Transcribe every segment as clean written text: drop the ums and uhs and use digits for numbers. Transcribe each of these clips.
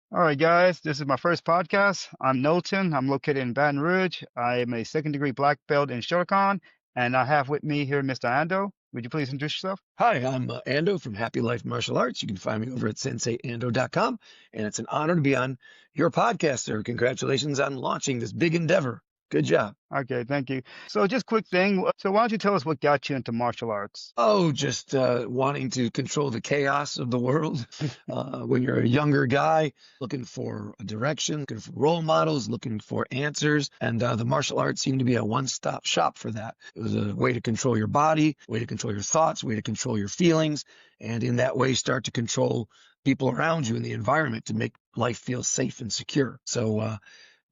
All right, guys, this is my first podcast. I'm Knowlton. I'm located in Baton Rouge. I am a second degree black belt in Shotokan, and I have with me here Mr. Ando. Would you please introduce yourself? Hi, I'm Ando from Happy Life Martial Arts. You can find me over at senseiando.com, and it's an honor to be on your podcast, sir. Congratulations on launching this big endeavor. Good job. Okay, thank you. So, just quick thing. So, why don't you tell us what got you into martial arts? Oh, just wanting to control the chaos of the world. When you're a younger guy, looking for a direction, looking for role models, looking for answers. And the martial arts seemed to be a one-stop shop for that. It was a way to control your body, way to control your thoughts, way to control your feelings. And in that way, start to control people around you in the environment to make life feel safe and secure. So,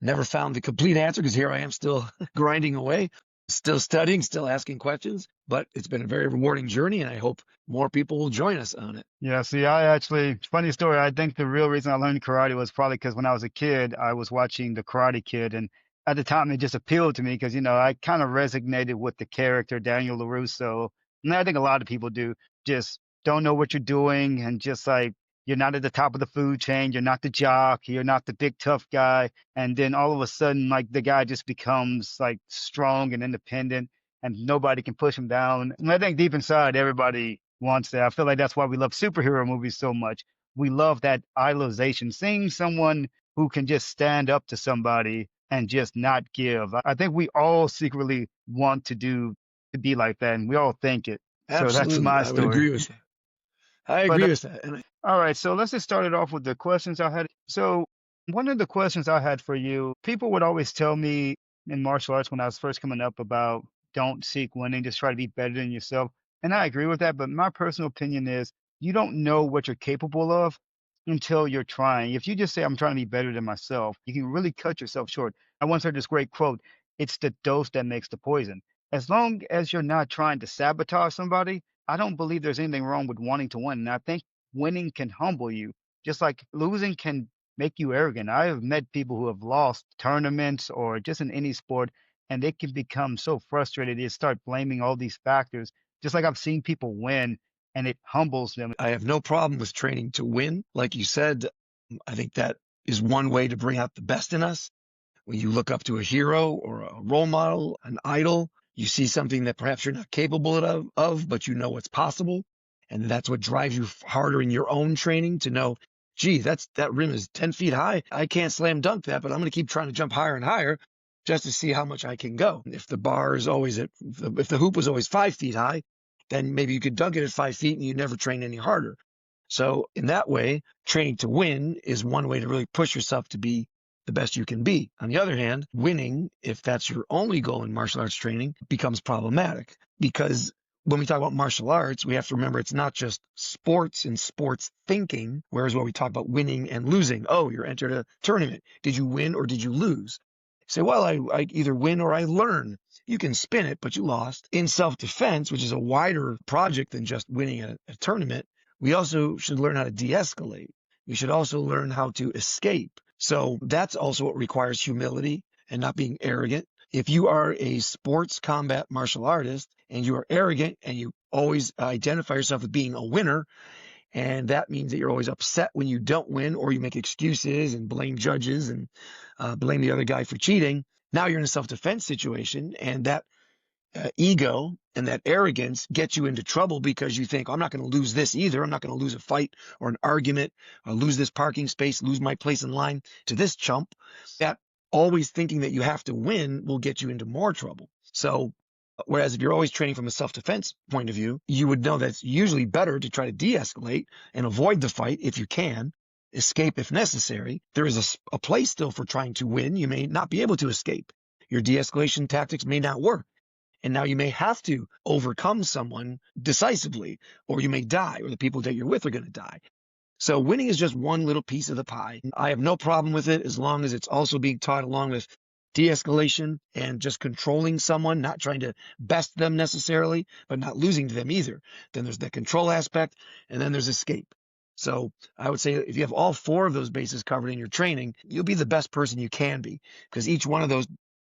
never found the complete answer because here I am still grinding away, still studying, still asking questions. But it's been a very rewarding journey, and I hope more people will join us on it. Yeah, see, funny story. I think the real reason I learned karate was probably because when I was a kid, I was watching The Karate Kid. And at the time, it just appealed to me because, I kind of resonated with the character, Daniel LaRusso. And I think a lot of people do, just don't know what you're doing. And just like, you're not at the top of the food chain. You're not the jock. You're not the big tough guy. And then all of a sudden, like, the guy just becomes like strong and independent and nobody can push him down. And I think deep inside, everybody wants that. I feel like that's why we love superhero movies so much. We love that idolization, seeing someone who can just stand up to somebody and just not give. I think we all secretly want to be like that, and we all think it. So that's Absolutely, my I would story. agree with that. I But agree with that. And all right, so let's just start it off with the questions I had. So one of the questions I had for you, people would always tell me in martial arts when I was first coming up about don't seek winning, just try to be better than yourself. And I agree with that, but my personal opinion is you don't know what you're capable of until you're trying. If you just say I'm trying to be better than myself, you can really cut yourself short. I once heard this great quote, it's the dose that makes the poison. As long as you're not trying to sabotage somebody, I don't believe there's anything wrong with wanting to win. And I think winning can humble you, just like losing can make you arrogant. I have met people who have lost tournaments or just in any sport, and they can become so frustrated they start blaming all these factors. Just like I've seen people win, and it humbles them. I have no problem with training to win. Like you said, I think that is one way to bring out the best in us. When you look up to a hero or a role model, an idol, you see something that perhaps you're not capable of, but you know what's possible. And that's what drives you harder in your own training to know, gee, that rim is 10 feet high. I can't slam dunk that, but I'm going to keep trying to jump higher and higher just to see how much I can go. If the bar is always if the hoop was always 5 feet high, then maybe you could dunk it at 5 feet and you never train any harder. So in that way, training to win is one way to really push yourself to be the best you can be. On the other hand, winning, if that's your only goal in martial arts training, becomes problematic because when we talk about martial arts, we have to remember it's not just sports and sports thinking, whereas when we talk about winning and losing, oh, you're entered a tournament. Did you win or did you lose? Say, well, I either win or I learn. You can spin it, but you lost. In self-defense, which is a wider project than just winning a tournament, we also should learn how to de-escalate. We should also learn how to escape. So that's also what requires humility and not being arrogant. If you are a sports combat martial artist and you are arrogant and you always identify yourself as being a winner, and that means that you're always upset when you don't win or you make excuses and blame judges and blame the other guy for cheating. Now you're in a self-defense situation, and that ego and that arrogance gets you into trouble because you think, I'm not going to lose this either. I'm not going to lose a fight or an argument or lose this parking space, lose my place in line to this chump. That always thinking that you have to win will get you into more trouble. So whereas if you're always training from a self-defense point of view, you would know that it's usually better to try to de-escalate and avoid the fight if you can, escape if necessary. There is a place still for trying to win. You may not be able to escape. Your de-escalation tactics may not work. And now you may have to overcome someone decisively, or you may die, or the people that you're with are going to die. So winning is just one little piece of the pie. I have no problem with it as long as it's also being taught along with de-escalation and just controlling someone, not trying to best them necessarily, but not losing to them either. Then there's the control aspect, and then there's escape. So I would say if you have all four of those bases covered in your training, you'll be the best person you can be, because each one of those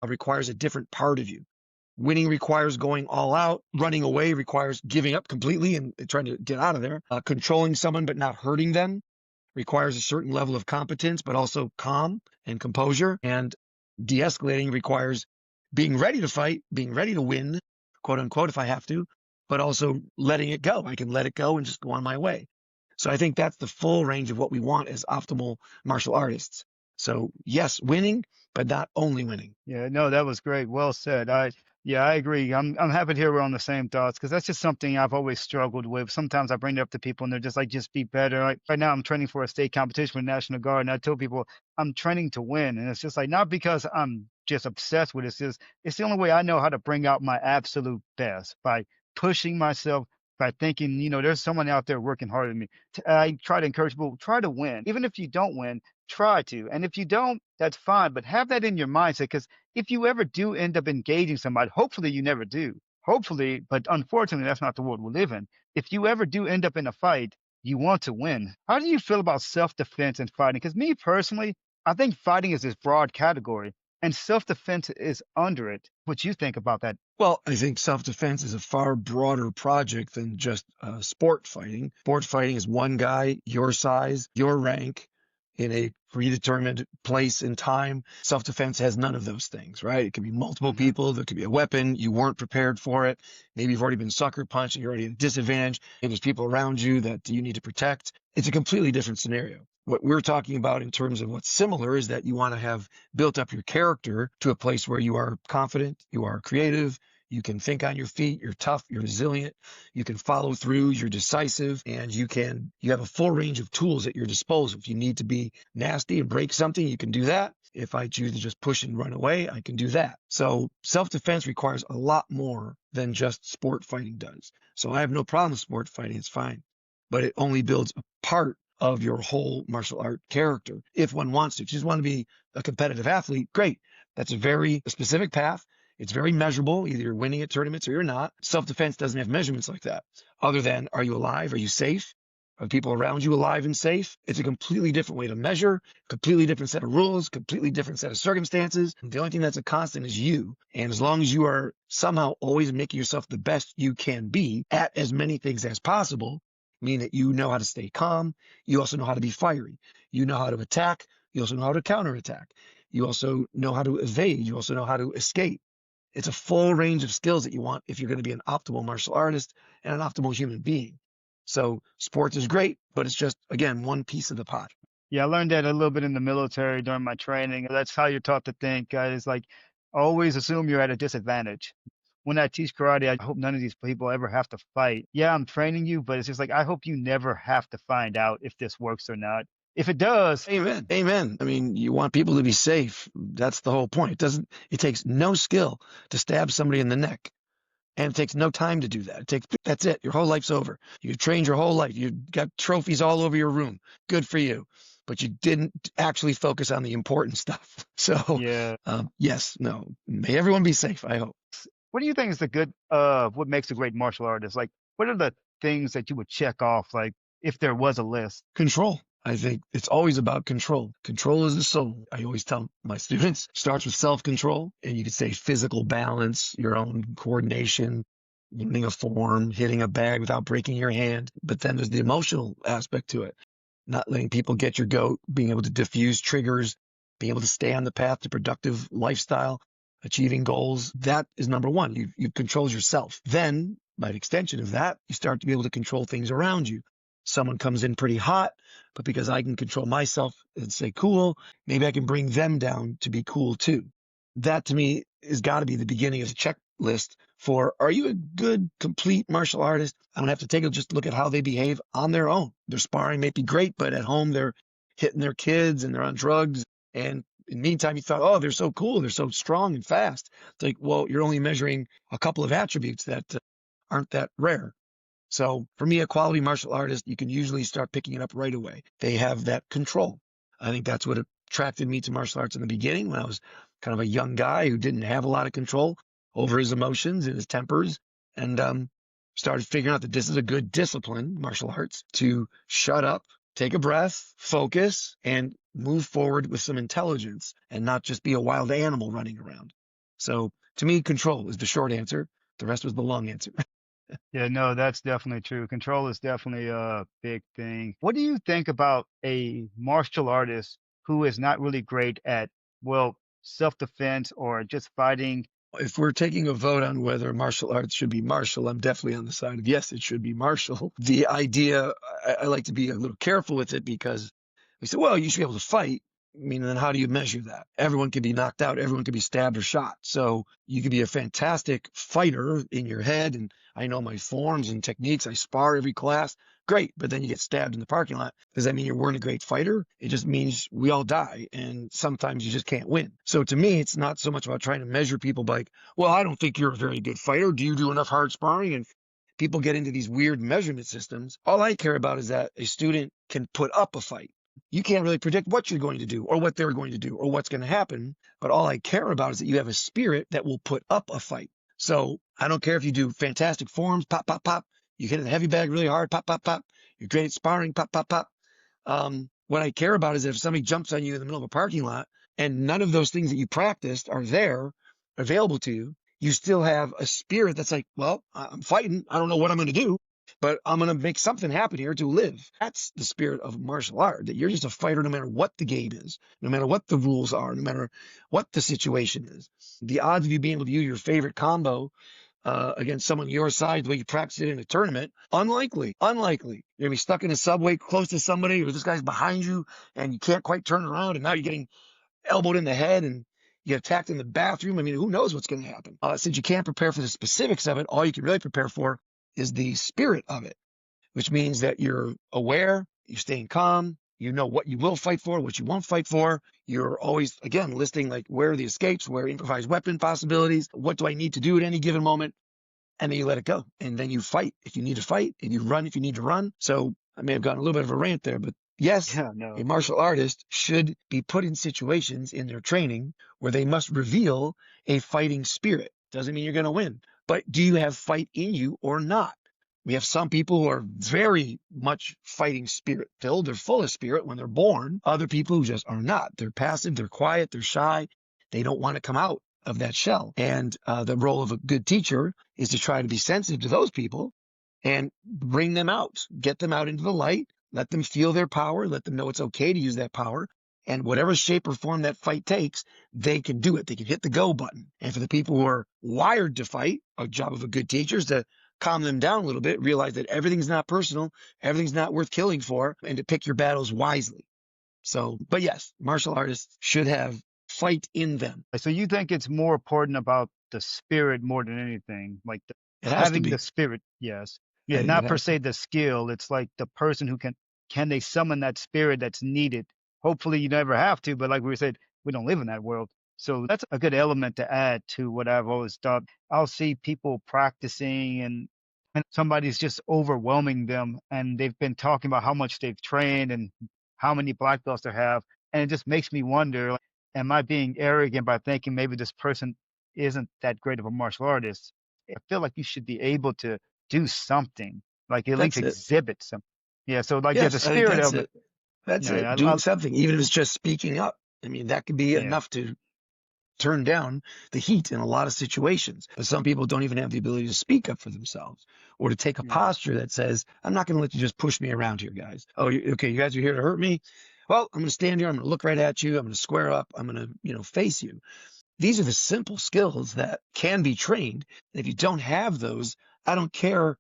requires a different part of you. Winning requires going all out. Running away requires giving up completely and trying to get out of there. Controlling someone but not hurting them requires a certain level of competence, but also calm and composure. And de-escalating requires being ready to fight, being ready to win, quote unquote, if I have to, but also letting it go. I can let it go and just go on my way. So I think that's the full range of what we want as optimal martial artists. So yes, winning, but not only winning. Yeah, no, that was great. Well said. Yeah, I agree. I'm happy to hear we're on the same thoughts because that's just something I've always struggled with. Sometimes I bring it up to people and they're just like, just be better. Like right now, I'm training for a state competition with National Guard, and I tell people I'm training to win, and it's just like not because I'm just obsessed with it. It's just it's the only way I know how to bring out my absolute best by pushing myself. By thinking, there's someone out there working harder than me. I try to encourage people, try to win. Even if you don't win, try to. And if you don't, that's fine. But have that in your mindset because if you ever do end up engaging somebody, hopefully you never do. Hopefully, but unfortunately, that's not the world we live in. If you ever do end up in a fight, you want to win. How do you feel about self-defense and fighting? Because me personally, I think fighting is this broad category and self-defense is under it. What you think about that? Well, I think self-defense is a far broader project than just sport fighting. Sport fighting is one guy, your size, your rank, in a predetermined place and time. Self-defense has none of those things, right? It could be multiple Hmm. people. There could be a weapon. You weren't prepared for it. Maybe you've already been sucker punched and you're already at a disadvantage. And there's people around you that you need to protect. It's a completely different scenario. What we're talking about in terms of what's similar is that you want to have built up your character to a place where you are confident, you are creative, you can think on your feet, you're tough, you're resilient, you can follow through, you're decisive, and you have a full range of tools at your disposal. If you need to be nasty and break something, you can do that. If I choose to just push and run away, I can do that. So self-defense requires a lot more than just sport fighting does. So I have no problem with sport fighting, it's fine. But it only builds a part of your whole martial art character. If one wants to, if you just want to be a competitive athlete, great. That's a very specific path. It's very measurable. Either you're winning at tournaments or you're not. Self-defense doesn't have measurements like that. Other than, are you alive? Are you safe? Are people around you alive and safe? It's a completely different way to measure, completely different set of rules, completely different set of circumstances. The only thing that's a constant is you. And as long as you are somehow always making yourself the best you can be at as many things as possible, meaning that you know how to stay calm. You also know how to be fiery. You know how to attack. You also know how to counterattack. You also know how to evade. You also know how to escape. It's a full range of skills that you want if you're going to be an optimal martial artist and an optimal human being. So sports is great, but it's just, again, one piece of the pot. Yeah, I learned that a little bit in the military during my training. That's how you're taught to think. It's like always assume you're at a disadvantage. When I teach karate, I hope none of these people ever have to fight. Yeah, I'm training you, but it's just like I hope you never have to find out if this works or not. If it does, Amen. Amen. I mean, you want people to be safe. That's the whole point. It takes no skill to stab somebody in the neck. And it takes no time to do that. That's it. Your whole life's over. You've trained your whole life. You've got trophies all over your room. Good for you. But you didn't actually focus on the important stuff. So, yeah. yes, no. May everyone be safe, I hope. What do you think is the good what makes a great martial artist? Like what are the things that you would check off like if there was a list? Control. I think it's always about control. Control is the soul. I always tell my students, starts with self-control, and you could say physical balance, your own coordination, learning a form, hitting a bag without breaking your hand. But then there's the emotional aspect to it. Not letting people get your goat, being able to diffuse triggers, being able to stay on the path to productive lifestyle, achieving goals. That is number one. You control yourself. Then, by extension of that, you start to be able to control things around you. Someone comes in pretty hot, but because I can control myself and say cool, maybe I can bring them down to be cool too. That to me has got to be the beginning of the checklist for, are you a good, complete martial artist? I don't have to take a just look at how they behave on their own. Their sparring may be great, but at home they're hitting their kids and they're on drugs. And in the meantime, you thought, oh, they're so cool. They're so strong and fast. It's like, well, you're only measuring a couple of attributes that aren't that rare. So for me, a quality martial artist, you can usually start picking it up right away. They have that control. I think that's what attracted me to martial arts in the beginning when I was kind of a young guy who didn't have a lot of control over his emotions and his tempers, and started figuring out that this is a good discipline, martial arts, to shut up, take a breath, focus, and move forward with some intelligence and not just be a wild animal running around. So to me, control is the short answer. The rest was the long answer. Yeah, no, that's definitely true. Control is definitely a big thing. What do you think about a martial artist who is not really great at, well, self-defense or just fighting? If we're taking a vote on whether martial arts should be martial, I'm definitely on the side of yes, it should be martial. The idea, I like to be a little careful with it because we say, well, you should be able to fight. I mean, then how do you measure that? Everyone can be knocked out. Everyone can be stabbed or shot. So you could be a fantastic fighter in your head. And I know my forms and techniques. I spar every class. Great. But then you get stabbed in the parking lot. Does that mean you weren't a great fighter? It just means we all die. And sometimes you just can't win. So to me, it's not so much about trying to measure people by, like, well, I don't think you're a very good fighter. Do you do enough hard sparring? And people get into these weird measurement systems. All I care about is that a student can put up a fight. You can't really predict what you're going to do or what they're going to do or what's going to happen. But all I care about is that you have a spirit that will put up a fight. So I don't care if you do fantastic forms, pop, pop, pop. You hit a heavy bag really hard, pop, pop, pop. You're great at sparring, pop, pop, pop. What I care about is if somebody jumps on you in the middle of a parking lot and none of those things that you practiced are there available to you, you still have a spirit that's like, well, I'm fighting. I don't know what I'm going to do, but I'm going to make something happen here to live. That's the spirit of martial art, that you're just a fighter no matter what the game is, no matter what the rules are, no matter what the situation is. The odds of you being able to use your favorite combo against someone your size, the way you practice it in a tournament, unlikely, unlikely. You're gonna be stuck in a subway close to somebody, or this guy's behind you, and you can't quite turn around, and now you're getting elbowed in the head, and you get attacked in the bathroom. I mean, who knows what's going to happen? Since you can't prepare for the specifics of it, all you can really prepare for is the spirit of it, which means that you're aware, you're staying calm, you know what you will fight for, what you won't fight for. You're always, again, listing like where are the escapes, where are improvised weapon possibilities, what do I need to do at any given moment, and then you let it go. And then you fight if you need to fight, and you run if you need to run. So I may have gotten a little bit of a rant there, but yes, Yeah, a no. martial artist should be put in situations in their training where they must reveal a fighting spirit. Doesn't mean you're going to win, but do you have fight in you or not? We have some people who are very much fighting spirit filled. They're full of spirit when they're born. Other people who just are not. They're passive, they're quiet, they're shy. They don't want to come out of that shell. And the role of a good teacher is to try to be sensitive to those people and bring them out, get them out into the light, let them feel their power, let them know it's okay to use that power. And whatever shape or form that fight takes, they can do it. They can hit the go button. And for the people who are wired to fight, a job of a good teacher is to calm them down a little bit, realize that everything's not personal, everything's not worth killing for, and to pick your battles wisely. So, but yes, martial artists should have fight in them. So you think it's more important about the spirit more than anything, like It has to having the be. spirit, yes. I Yeah, think it not per has to se be. the skill. It's like the person who can they summon that spirit that's needed? Hopefully you never have to, but like we said, we don't live in that world. So that's a good element to add to what I've always thought. I'll see people practicing and somebody's just overwhelming them and they've been talking about how much they've trained and how many black belts they have. And it just makes me wonder, like, am I being arrogant by thinking maybe this person isn't that great of a martial artist? I feel like you should be able to do something, like at least That's it. exhibit some. Yeah, so like there's a Yes, I think spirit that's element. it. That's Yeah, it. yeah, Doing something, even if it's just speaking up. I mean, that could be yeah, enough to turn down the heat in a lot of situations. But some people don't even have the ability to speak up for themselves or to take a yeah. posture that says, I'm not going to let you just push me around here, guys. Oh, okay, you guys are here to hurt me. Well, I'm going to stand here. I'm going to look right at you. I'm going to square up. I'm going to, face you. These are the simple skills that can be trained. And if you don't have those, I don't care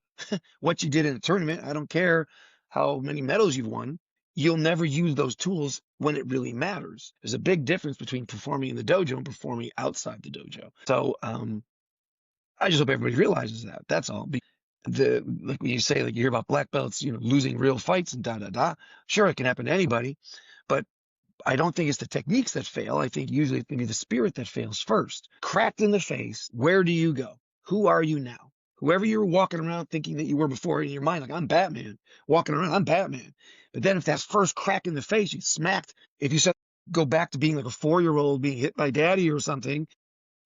what you did in a tournament. I don't care how many medals you've won. You'll never use those tools when it really matters. There's a big difference between performing in the dojo and performing outside the dojo. So I just hope everybody realizes that. That's all. Like when you say, like you hear about black belts, losing real fights and da da da. Sure, it can happen to anybody, but I don't think it's the techniques that fail. I think usually it's going to be the spirit that fails first. Cracked in the face. Where do you go? Who are you now? Whoever you were walking around thinking that you were before in your mind, like I'm Batman, walking around, I'm Batman. But then if that first crack in the face, you smacked, if you said go back to being like a 4-year-old being hit by daddy or something,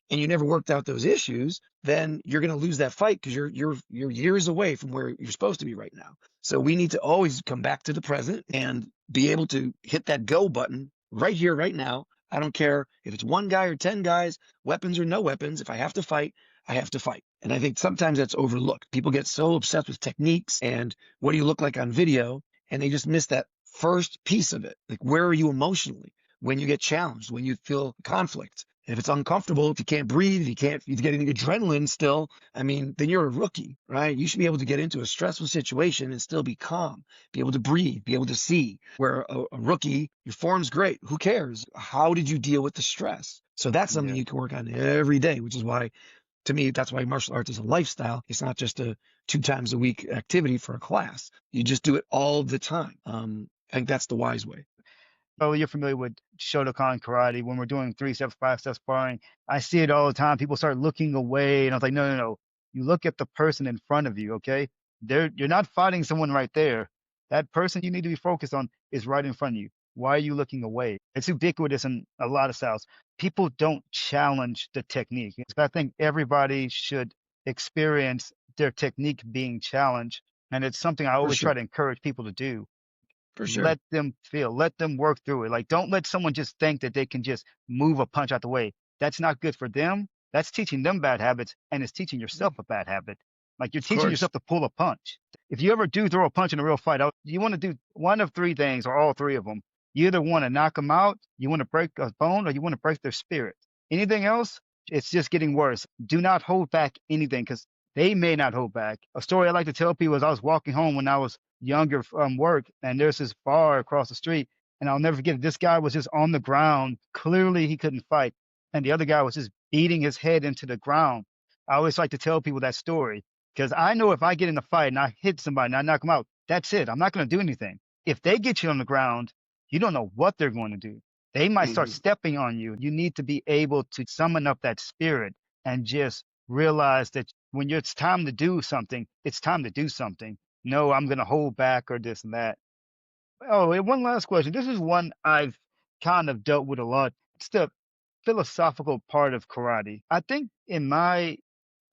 and you never worked out those issues, then you're going to lose that fight because you're years away from where you're supposed to be right now. So we need to always come back to the present and be able to hit that go button right here, right now. I don't care if it's one guy or 10 guys, weapons or no weapons. If I have to fight, I have to fight. And I think sometimes that's overlooked. People get so obsessed with techniques and what do you look like on video, and they just miss that first piece of it. Like, where are you emotionally when you get challenged, when you feel conflict? And if it's uncomfortable, if you can't breathe, if you can't, if you're getting adrenaline still, I mean, then you're a rookie, right? You should be able to get into a stressful situation and still be calm, be able to breathe, be able to see. Where a rookie, your form's great. Who cares? How did you deal with the stress? So that's something Yeah. you can work on every day, which is why, to me, that's why martial arts is a lifestyle. It's not just a 2 times a week activity for a class. You just do it all the time. I think that's the wise way. Oh, you're familiar with Shotokan karate. When we're doing 3 steps, 5 steps sparring, I see it all the time. People start looking away, and I was like, no, no, no. You look at the person in front of you, okay? You're not fighting someone right there. That person you need to be focused on is right in front of you. Why are you looking away? It's ubiquitous in a lot of styles. People don't challenge the technique. I think everybody should experience their technique being challenged, and it's something I For always try sure. to encourage people to do. For sure. Let them feel, let them work through it. Like, don't let someone just think that they can just move a punch out the way. That's not good for them. That's teaching them bad habits, and it's teaching yourself a bad habit. Like, you're Of teaching course. yourself to pull a punch. If you ever do throw a punch in a real fight, you want to do one of three things or all three of them. You either want to knock them out, you want to break a bone, or you want to break their spirit. Anything else, it's just getting worse. Do not hold back anything because they may not hold back. A story I like to tell people is I was walking home when I was younger from work, and there's this bar across the street, and I'll never forget it. This guy was just on the ground. Clearly, he couldn't fight, and the other guy was just beating his head into the ground. I always like to tell people that story because I know if I get in a fight and I hit somebody and I knock them out, that's it. I'm not going to do anything. If they get you on the ground, you don't know what they're going to do. They might start Hmm. stepping on you. You need to be able to summon up that spirit and just realize that when it's time to do something, it's time to do something. No, I'm going to hold back or this and that. Oh, and one last question. This is one I've kind of dealt with a lot. It's the philosophical part of karate. I think, in my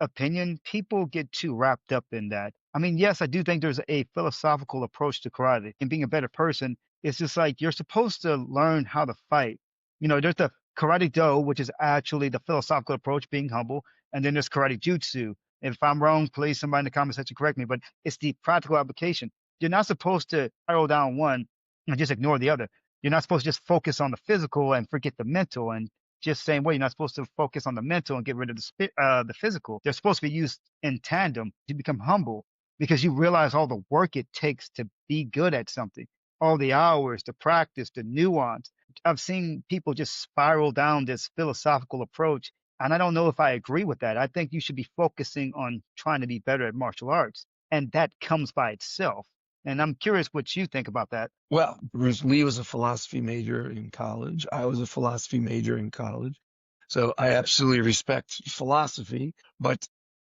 opinion, people get too wrapped up in that. I mean, yes, I do think there's a philosophical approach to karate and being a better person. It's just like you're supposed to learn how to fight. There's the karate do, which is actually the philosophical approach, being humble, and then there's karate jutsu. If I'm wrong, please somebody in the comment section correct me, but it's the practical application. You're not supposed to narrow down one and just ignore the other. You're not supposed to just focus on the physical and forget the mental. And just same way, you're not supposed to focus on the mental and get rid of the physical. They're supposed to be used in tandem. You become humble because you realize all the work it takes to be good at something, all the hours, the practice, the nuance. I've seen people just spiral down this philosophical approach, and I don't know if I agree with that. I think you should be focusing on trying to be better at martial arts, and that comes by itself. And I'm curious what you think about that. Well, Bruce Lee was a philosophy major in college. I was a philosophy major in college. So I absolutely respect philosophy, but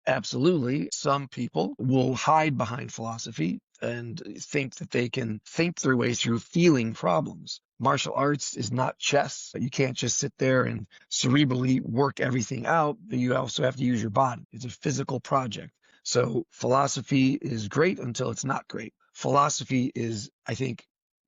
absolutely, some people will hide behind philosophy and think that they can think their way through feeling problems. Martial arts is not chess. You can't just sit there and cerebrally work everything out. You also have to use your body. It's a physical project. So philosophy is great until it's not great. Philosophy is, I think,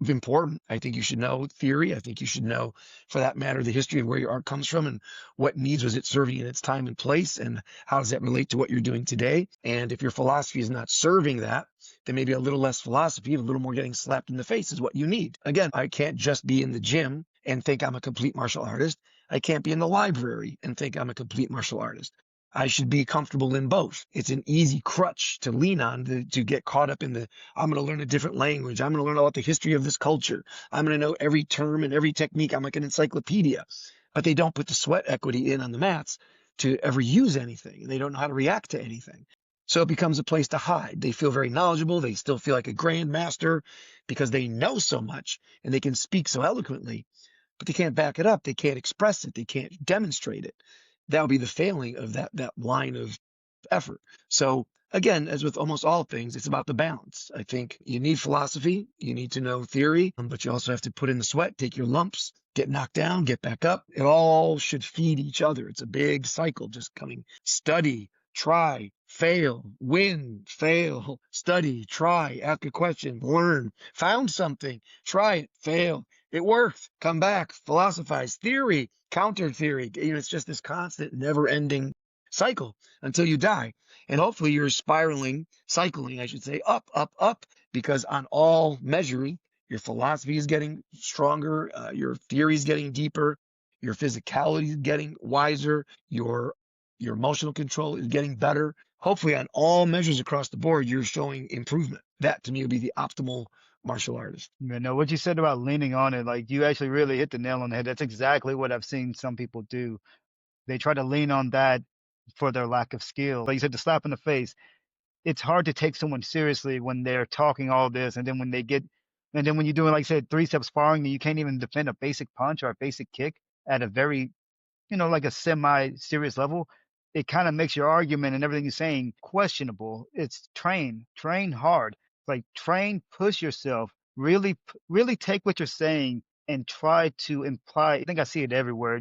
important. I think you should know theory. I think you should know, for that matter, the history of where your art comes from and what needs was it serving in its time and place, and how does that relate to what you're doing today. And if your philosophy is not serving that, then maybe a little less philosophy, a little more getting slapped in the face is what you need. Again, I can't just be in the gym and think I'm a complete martial artist. I can't be in the library and think I'm a complete martial artist. I should be comfortable in both. It's an easy crutch to lean on to get caught up in the, I'm going to learn a different language. I'm going to learn about the history of this culture. I'm going to know every term and every technique. I'm like an encyclopedia. But they don't put the sweat equity in on the mats to ever use anything. And they don't know how to react to anything. So it becomes a place to hide. They feel very knowledgeable. They still feel like a grandmaster because they know so much and they can speak so eloquently, but they can't back it up. They can't express it. They can't demonstrate it. That would be the failing of that line of effort. So again, as with almost all things, it's about the balance. I think you need philosophy, you need to know theory, but you also have to put in the sweat, take your lumps, get knocked down, get back up. It all should feed each other. It's a big cycle just coming. Study, try, fail, win, fail, study, try, ask a question, learn, found something, try it, fail. It worked. Come back, philosophize, theory, counter theory. It's just this constant, never ending cycle until you die. And hopefully you're cycling, I should say, up, up, up, because on all measures, your philosophy is getting stronger, your theory is getting deeper, your physicality is getting wiser, your emotional control is getting better. Hopefully, on all measures across the board, you're showing improvement. That to me would be the optimal martial artist. You know, what you said about leaning on it, like you actually really hit the nail on the head. That's exactly what I've seen some people do. They try to lean on that for their lack of skill. Like you said, the slap in the face. It's hard to take someone seriously when they're talking all this, and then and then when you're doing, like I said, three-step sparring, and you can't even defend a basic punch or a basic kick at a very, like a semi-serious level. It kind of makes your argument and everything you're saying questionable. It's train hard, like train, push yourself, really, really take what you're saying and try to imply. I think I see it everywhere.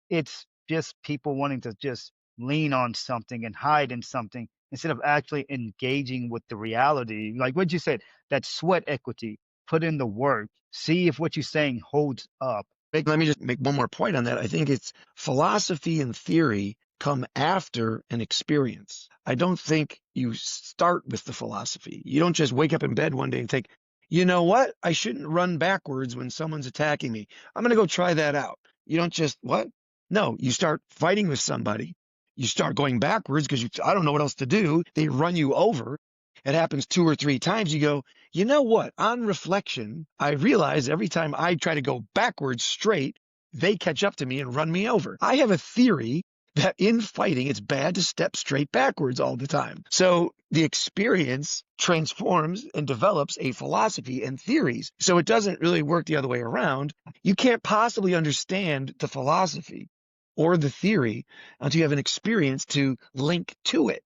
It's just people wanting to just lean on something and hide in something instead of actually engaging with the reality. Like what you said, that sweat equity, put in the work, see if what you're saying holds up. Let me just make one more point on that. I think it's philosophy and theory come after an experience. I don't think you start with the philosophy. You don't just wake up in bed one day and think, you know what? I shouldn't run backwards when someone's attacking me. I'm going to go try that out. You don't just, what? No, you start fighting with somebody. You start going backwards because I don't know what else to do. They run you over. It happens 2 or 3 times. You go, you know what? On reflection, I realize every time I try to go backwards straight, they catch up to me and run me over. I have a theory that in fighting, it's bad to step straight backwards all the time. So the experience transforms and develops a philosophy and theories. So it doesn't really work the other way around. You can't possibly understand the philosophy or the theory until you have an experience to link to it.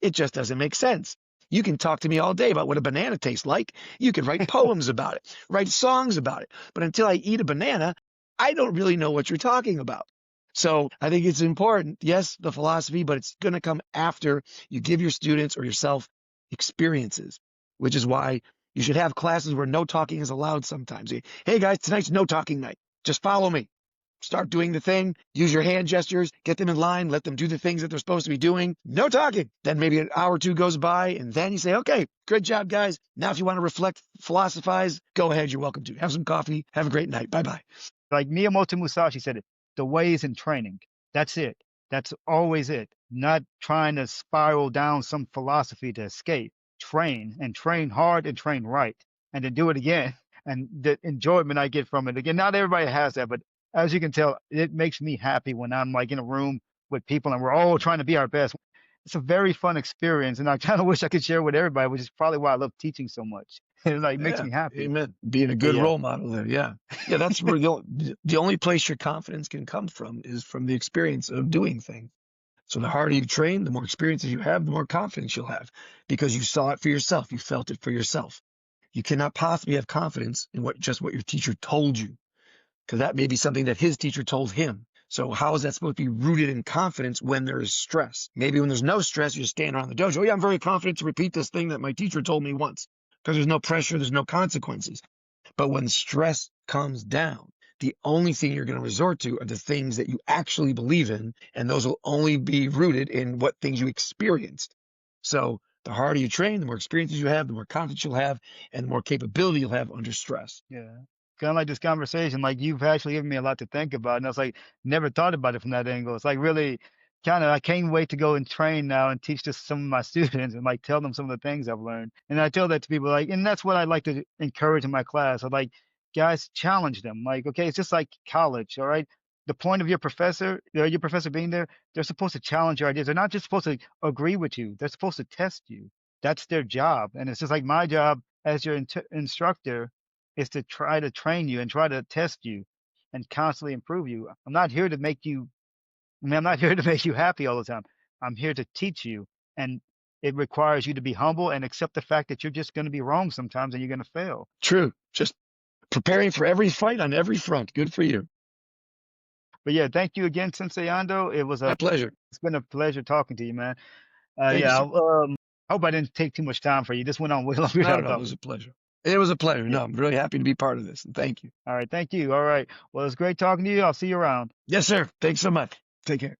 It just doesn't make sense. You can talk to me all day about what a banana tastes like. You can write poems about it, write songs about it. But until I eat a banana, I don't really know what you're talking about. So I think it's important, yes, the philosophy, but it's going to come after you give your students or yourself experiences, which is why you should have classes where no talking is allowed sometimes. Hey guys, tonight's no talking night. Just follow me. Start doing the thing, use your hand gestures, get them in line, let them do the things that they're supposed to be doing. No talking. Then maybe an hour or two goes by, and then you say, okay, good job, guys. Now, if you want to reflect, philosophize, go ahead. You're welcome to. Have some coffee. Have a great night. Bye-bye. Like Miyamoto Musashi said it, the way is in training. That's it. That's always it. Not trying to spiral down some philosophy to escape. Train and train hard and train right and then do it again. And the enjoyment I get from it. Again, not everybody has that, but as you can tell, it makes me happy when I'm like in a room with people and we're all trying to be our best. It's a very fun experience, and I kind of wish I could share with everybody, which is probably why I love teaching so much. It like makes Yeah, me happy. amen. Being a But good yeah, role model there. Yeah. Yeah, that's where the only place your confidence can come from is from the experience of doing things. So the harder you train, the more experiences you have, the more confidence you'll have because you saw it for yourself. You felt it for yourself. You cannot possibly have confidence in what your teacher told you because that may be something that his teacher told him. So how is that supposed to be rooted in confidence when there is stress? Maybe when there's no stress, you're standing around the dojo. Yeah, I'm very confident to repeat this thing that my teacher told me once because there's no pressure, there's no consequences. But when stress comes down, the only thing you're going to resort to are the things that you actually believe in, and those will only be rooted in what things you experienced. So the harder you train, the more experiences you have, the more confidence you'll have, and the more capability you'll have under stress. yeah. Kind of like this conversation, like you've actually given me a lot to think about, and I was like, never thought about it from that angle. It's like really kind of, I can't wait to go and train now and teach this to some of my students and like tell them some of the things I've learned. And I tell that to people like, and that's what I like to encourage in my class. I like, guys, challenge them. Like, okay, it's just like college, all right? The point of your professor being there, they're supposed to challenge your ideas. They're not just supposed to agree with you. They're supposed to test you. That's their job. And it's just like my job as your instructor is to try to train you and try to test you and constantly improve you. I'm not here to make you, I mean, I'm not here to make you happy all the time. I'm here to teach you. And it requires you to be humble and accept the fact that you're just going to be wrong sometimes and you're going to fail. True. Just preparing for every fight on every front. Good for you. But yeah, thank you again, Sensei Ando. My pleasure. It's been a pleasure talking to you, man. Thank you, Yeah, sir. I hope I didn't take too much time for you. This went on way longer than Not I at all. It thought. was a pleasure. It was a pleasure. Yeah. No, I'm really happy to be part of this. And thank you. All right. Thank you. All right. Well, it's great talking to you. I'll see you around. Yes, sir. Thanks so much. Take care.